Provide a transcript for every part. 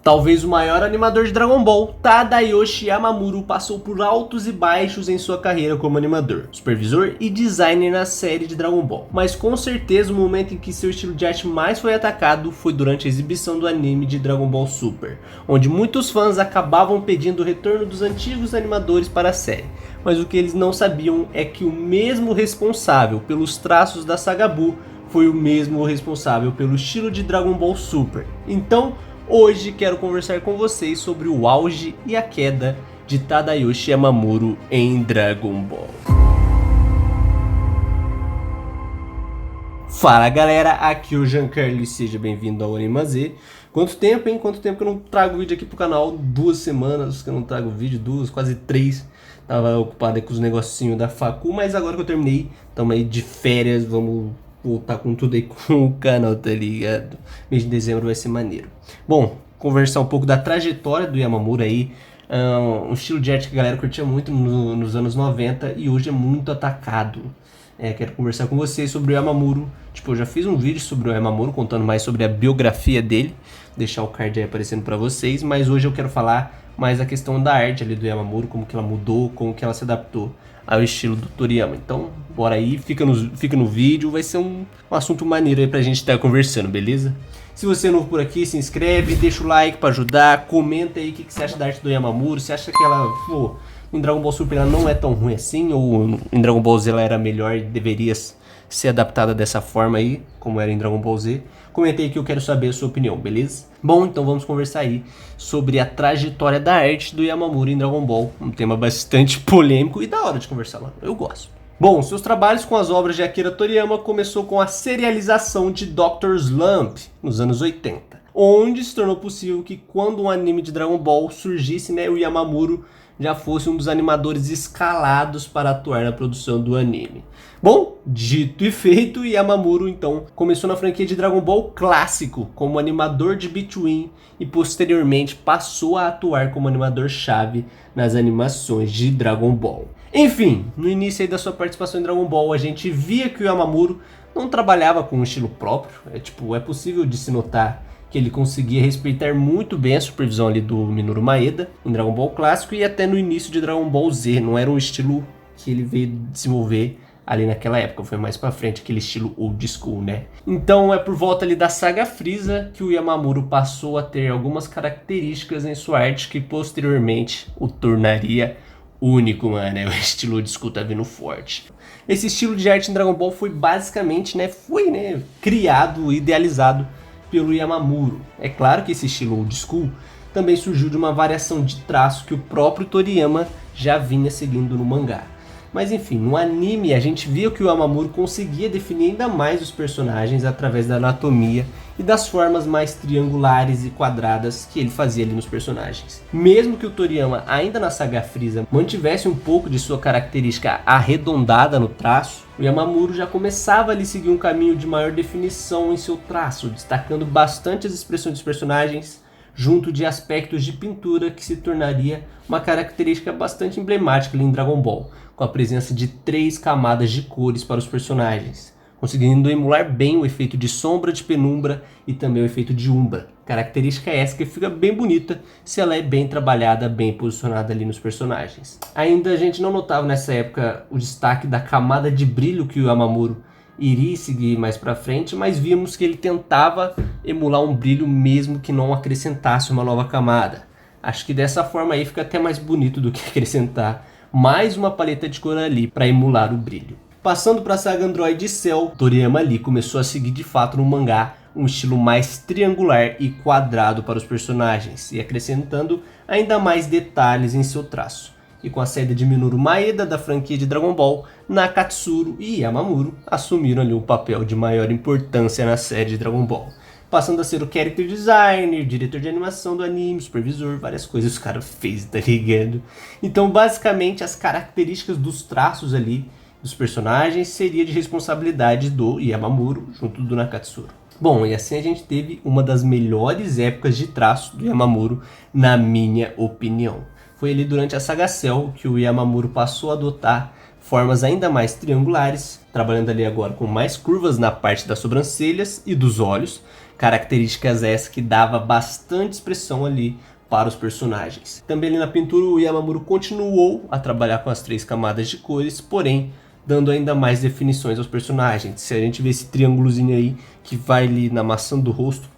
Talvez o maior animador de Dragon Ball, Tadayoshi Yamamuro, passou por altos e baixos em sua carreira como animador, supervisor e designer na série de Dragon Ball. Mas com certeza o momento em que seu estilo de arte mais foi atacado foi durante a exibição do anime de Dragon Ball Super, onde muitos fãs acabavam pedindo o retorno dos antigos animadores para a série. Mas o que eles não sabiam é que o mesmo responsável pelos traços da saga Buu foi o mesmo responsável pelo estilo de Dragon Ball Super. Então, hoje quero conversar com vocês sobre o auge e a queda de Tadayoshi Yamamuro em Dragon Ball. Fala galera, aqui é o Giancarlo e seja bem-vindo ao Animazê. Quanto tempo, hein? Quanto tempo que eu não trago vídeo aqui pro canal? 2 semanas que eu não trago vídeo, quase 3. Tava ocupado aí com os negocinhos da facu, mas agora que eu terminei, tamo aí de férias, vamos voltar com tudo aí com o canal, tá ligado? Mês de dezembro vai ser maneiro. Bom, conversar um pouco da trajetória do Yamamuro aí, um estilo de arte que a galera curtia muito nos anos 90 e hoje é muito atacado. Quero conversar com vocês sobre o Yamamuro. Tipo, eu já fiz um vídeo sobre o Yamamuro contando mais sobre a biografia dele, deixar o card aí aparecendo pra vocês, mas hoje eu quero falar mais a questão da arte ali do Yamamuro, como que ela mudou, como que ela se adaptou ao estilo do Toriyama. Então, bora aí, fica no vídeo, vai ser um assunto maneiro aí pra gente estar conversando, beleza? Se você é novo por aqui, se inscreve, deixa o like pra ajudar, comenta aí o que você acha da arte do Yamamuro, você acha que ela, em Dragon Ball Super ela não é tão ruim assim, ou em Dragon Ball Z ela era melhor e deveria ser adaptada dessa forma aí, como era em Dragon Ball Z. Comenta aí que eu quero saber a sua opinião, beleza? Bom, então vamos conversar aí sobre a trajetória da arte do Yamamuro em Dragon Ball. Um tema bastante polêmico e da hora de conversar lá, eu gosto. Bom, seus trabalhos com as obras de Akira Toriyama começou com a serialização de Dr. Slump nos anos 80, onde se tornou possível que quando um anime de Dragon Ball surgisse, o Yamamuro já fosse um dos animadores escalados para atuar na produção do anime. Bom, dito e feito, Yamamuro então começou na franquia de Dragon Ball clássico como animador de Between e posteriormente passou a atuar como animador-chave nas animações de Dragon Ball. Enfim, no início aí da sua participação em Dragon Ball, a gente via que o Yamamuro não trabalhava com um estilo próprio. É possível de se notar que ele conseguia respeitar muito bem a supervisão ali do Minoru Maeda em Dragon Ball clássico e até no início de Dragon Ball Z. Não era um estilo que ele veio desenvolver ali naquela época, foi mais pra frente, aquele estilo old school, Então é por volta ali da saga Frieza que o Yamamuro passou a ter algumas características em sua arte que posteriormente o tornaria único, mano. O estilo old school tá vindo forte. Esse estilo de arte em Dragon Ball foi basicamente, criado, idealizado pelo Yamamuro. É claro que esse estilo old school também surgiu de uma variação de traço que o próprio Toriyama já vinha seguindo no mangá. Mas enfim, no anime a gente via que o Yamamuro conseguia definir ainda mais os personagens através da anatomia e das formas mais triangulares e quadradas que ele fazia ali nos personagens. Mesmo que o Toriyama, ainda na saga Frieza, mantivesse um pouco de sua característica arredondada no traço, o Yamamuro já começava a seguir um caminho de maior definição em seu traço, destacando bastante as expressões dos personagens, junto de aspectos de pintura que se tornaria uma característica bastante emblemática ali em Dragon Ball, com a presença de 3 camadas de cores para os personagens, conseguindo emular bem o efeito de sombra, de penumbra e também o efeito de umbra. Característica essa que fica bem bonita se ela é bem trabalhada, bem posicionada ali nos personagens. Ainda a gente não notava nessa época o destaque da camada de brilho que o Yamamuro iria seguir mais pra frente, mas vimos que ele tentava emular um brilho mesmo que não acrescentasse uma nova camada. Acho que dessa forma aí fica até mais bonito do que acrescentar mais uma paleta de cor ali para emular o brilho. Passando para a saga Android Cell, Toriyama ali começou a seguir de fato no mangá um estilo mais triangular e quadrado para os personagens e acrescentando ainda mais detalhes em seu traço. E com a saída de Minoru Maeda da franquia de Dragon Ball, Nakatsuru e Yamamuro assumiram ali um papel de maior importância na série de Dragon Ball, passando a ser o character designer, diretor de animação do anime, supervisor, várias coisas os caras fez, tá ligado? Então basicamente as características dos traços ali dos personagens seria de responsabilidade do Yamamuro junto do Nakatsuru. Bom, e assim a gente teve uma das melhores épocas de traço do Yamamuro, na minha opinião. Foi ali durante a saga Cell que o Yamamuro passou a adotar formas ainda mais triangulares, trabalhando ali agora com mais curvas na parte das sobrancelhas e dos olhos, Características essas que dava bastante expressão ali para os personagens. Também ali na pintura o Yamamuro continuou a trabalhar com as 3 camadas de cores, porém dando ainda mais definições aos personagens. Se a gente vê esse triângulozinho aí que vai ali na maçã do rosto,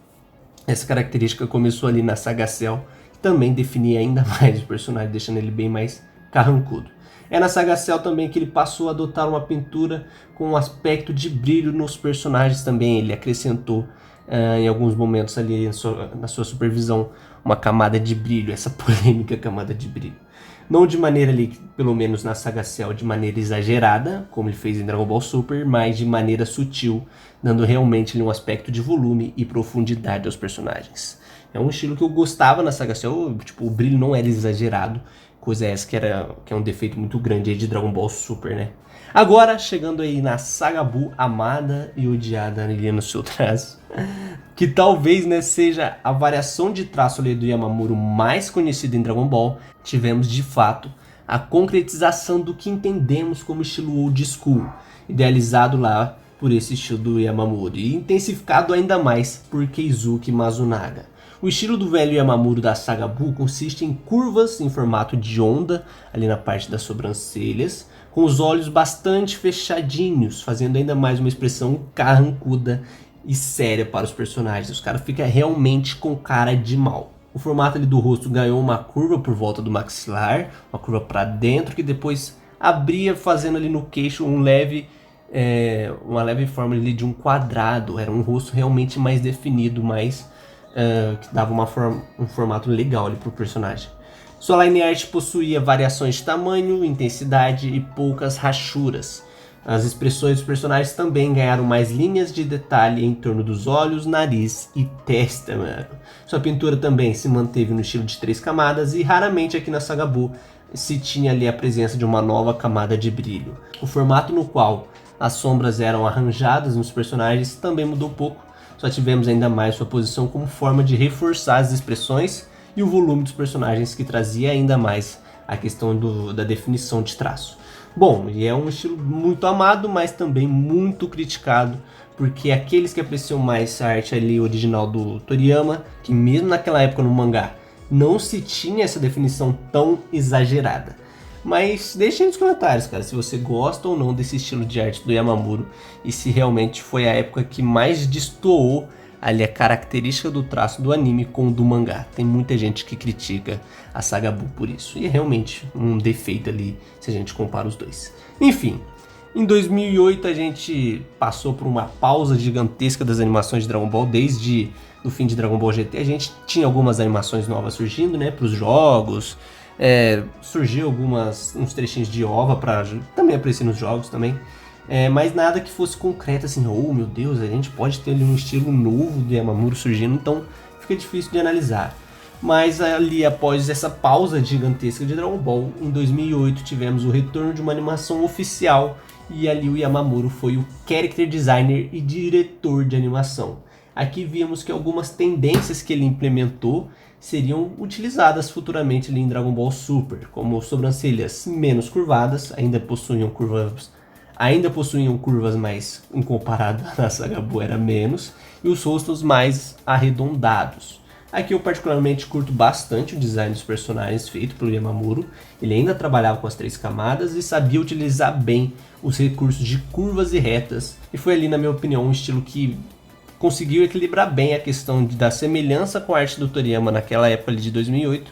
essa característica começou ali na Saga Cell, também definia ainda mais o personagem, deixando ele bem mais carrancudo. É na Saga Cell também que ele passou a adotar uma pintura com um aspecto de brilho nos personagens também. Ele acrescentou em alguns momentos ali na sua supervisão uma camada de brilho, essa polêmica camada de brilho. Não de maneira ali, pelo menos na Saga Cell, de maneira exagerada, como ele fez em Dragon Ball Super, mas de maneira sutil, dando realmente ali um aspecto de volume e profundidade aos personagens. É um estilo que eu gostava na Saga Cell, tipo, o brilho não era exagerado, coisa essa que é um defeito muito grande aí de Dragon Ball Super, né? Agora, chegando aí na Saga Buu, amada e odiada ali no seu traço, que talvez, né, seja a variação de traço ali do Yamamuro mais conhecida em Dragon Ball, tivemos de fato a concretização do que entendemos como estilo old school, idealizado lá por esse estilo do Yamamuro e intensificado ainda mais por Keisuke Masunaga. O estilo do velho Yamamuro da Saga Buu consiste em curvas em formato de onda ali na parte das sobrancelhas, com os olhos bastante fechadinhos, fazendo ainda mais uma expressão carrancuda e séria para os personagens. Os caras ficam realmente com cara de mal. O formato ali do rosto ganhou uma curva por volta do maxilar, uma curva para dentro, que depois abria fazendo ali no queixo uma leve forma ali de um quadrado. Era um rosto realmente mais definido, mais que dava um formato legal ali para o personagem. Sua line art possuía variações de tamanho, intensidade e poucas rachuras. As expressões dos personagens também ganharam mais linhas de detalhe em torno dos olhos, nariz e testa, mano. Sua pintura também se manteve no estilo de 3 camadas e raramente aqui na Saga Buu se tinha ali a presença de uma nova camada de brilho. O formato no qual as sombras eram arranjadas nos personagens também mudou pouco, só tivemos ainda mais sua posição como forma de reforçar as expressões e o volume dos personagens, que trazia ainda mais a questão da definição de traço. Bom, e é um estilo muito amado, mas também muito criticado, porque aqueles que apreciam mais a arte ali original do Toriyama, que mesmo naquela época no mangá não se tinha essa definição tão exagerada. Mas deixe aí nos comentários, cara, se você gosta ou não desse estilo de arte do Yamamuro e se realmente foi a época que mais destoou ali a característica do traço do anime com o do mangá. Tem muita gente que critica a Saga Buu por isso, e é realmente um defeito ali se a gente compara os dois. Enfim, em 2008 a gente passou por uma pausa gigantesca das animações de Dragon Ball. Desde o fim de Dragon Ball GT a gente tinha algumas animações novas surgindo, né, para os jogos. Surgiu uns trechinhos de OVA para também aparecer nos jogos também. Mas nada que fosse concreto assim, oh meu Deus, a gente pode ter ali um estilo novo do Yamamuro surgindo, então fica difícil de analisar. Mas ali após essa pausa gigantesca de Dragon Ball, em 2008 tivemos o retorno de uma animação oficial e ali o Yamamuro foi o character designer e diretor de animação. Aqui vimos que algumas tendências que ele implementou seriam utilizadas futuramente ali em Dragon Ball Super, como sobrancelhas menos curvadas, ainda possuíam curvas, mas em comparado à Saga Buu era menos, e os rostos mais arredondados. Aqui eu particularmente curto bastante o design dos personagens feito pelo Yamamuro. Ele ainda trabalhava com as 3 camadas e sabia utilizar bem os recursos de curvas e retas, e foi ali, na minha opinião, um estilo que conseguiu equilibrar bem a questão da semelhança com a arte do Toriyama naquela época ali de 2008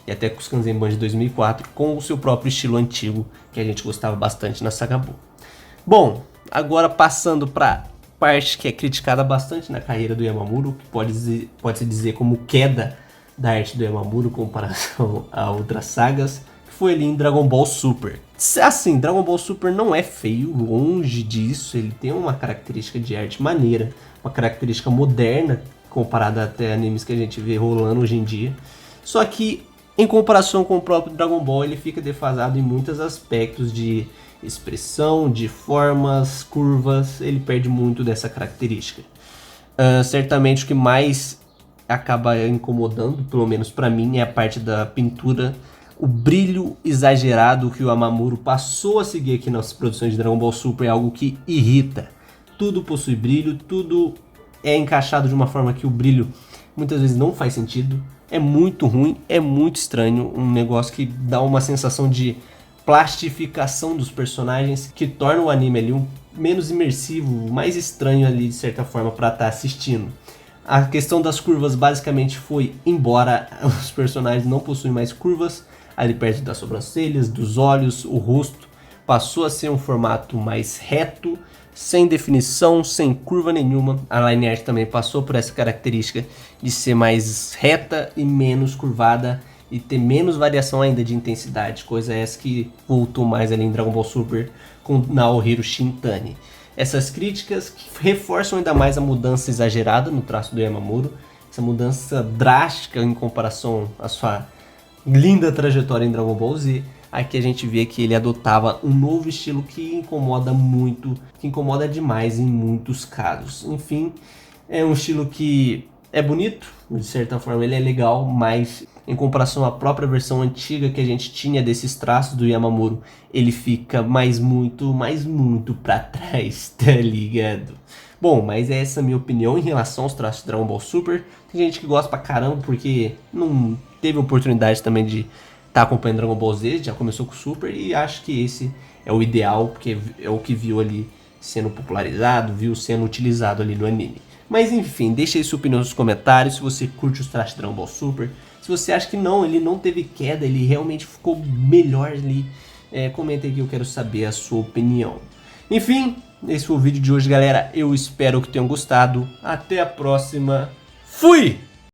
e até com os Kanzenban de 2004, com o seu próprio estilo antigo que a gente gostava bastante na Saga Buu. Bom, agora passando para parte que é criticada bastante na carreira do Yamamuro, que pode-se dizer como queda da arte do Yamamuro em comparação a outras sagas, que foi ali em Dragon Ball Super. Assim, Dragon Ball Super não é feio, longe disso, ele tem uma característica de arte maneira, uma característica moderna, comparada até animes que a gente vê rolando hoje em dia. Só que, em comparação com o próprio Dragon Ball, ele fica defasado em muitos aspectos de expressão, de formas, curvas, ele perde muito dessa característica. Certamente o que mais acaba incomodando, pelo menos para mim, é a parte da pintura, o brilho exagerado que o Yamamuro passou a seguir aqui nas produções de Dragon Ball Super é algo que irrita. Tudo possui brilho, tudo é encaixado de uma forma que o brilho muitas vezes não faz sentido. É muito ruim, é muito estranho, um negócio que dá uma sensação de plastificação dos personagens que torna o anime ali menos imersivo, mais estranho ali de certa forma para estar assistindo. A questão das curvas basicamente foi embora, os personagens não possuem mais curvas ali perto das sobrancelhas, dos olhos, o rosto passou a ser um formato mais reto, sem definição, sem curva nenhuma. A line art também passou por essa característica de ser mais reta e menos curvada e ter menos variação ainda de intensidade, coisa essa que voltou mais ali em Dragon Ball Super com Naohiro Shintani. Essas críticas reforçam ainda mais a mudança exagerada no traço do Yamamuro, essa mudança drástica em comparação à sua linda trajetória em Dragon Ball Z. Aqui a gente vê que ele adotava um novo estilo que incomoda muito, que incomoda demais em muitos casos. Enfim, é um estilo que é bonito, de certa forma ele é legal, mas em comparação à própria versão antiga que a gente tinha desses traços do Yamamuro, ele fica muito pra trás, tá ligado? Bom, mas essa é a minha opinião em relação aos traços de Dragon Ball Super. Tem gente que gosta pra caramba porque não teve oportunidade também de estar acompanhando Dragon Ball Z, já começou com o Super e acho que esse é o ideal, porque é o que viu ali sendo popularizado, viu sendo utilizado ali no anime. Mas enfim, deixa aí sua opinião nos comentários, se você curte os traços de Dragon Ball Super. Se você acha que não, ele não teve queda, ele realmente ficou melhor ali, comenta aí que eu quero saber a sua opinião. Enfim, esse foi o vídeo de hoje, galera. Eu espero que tenham gostado. Até a próxima. Fui!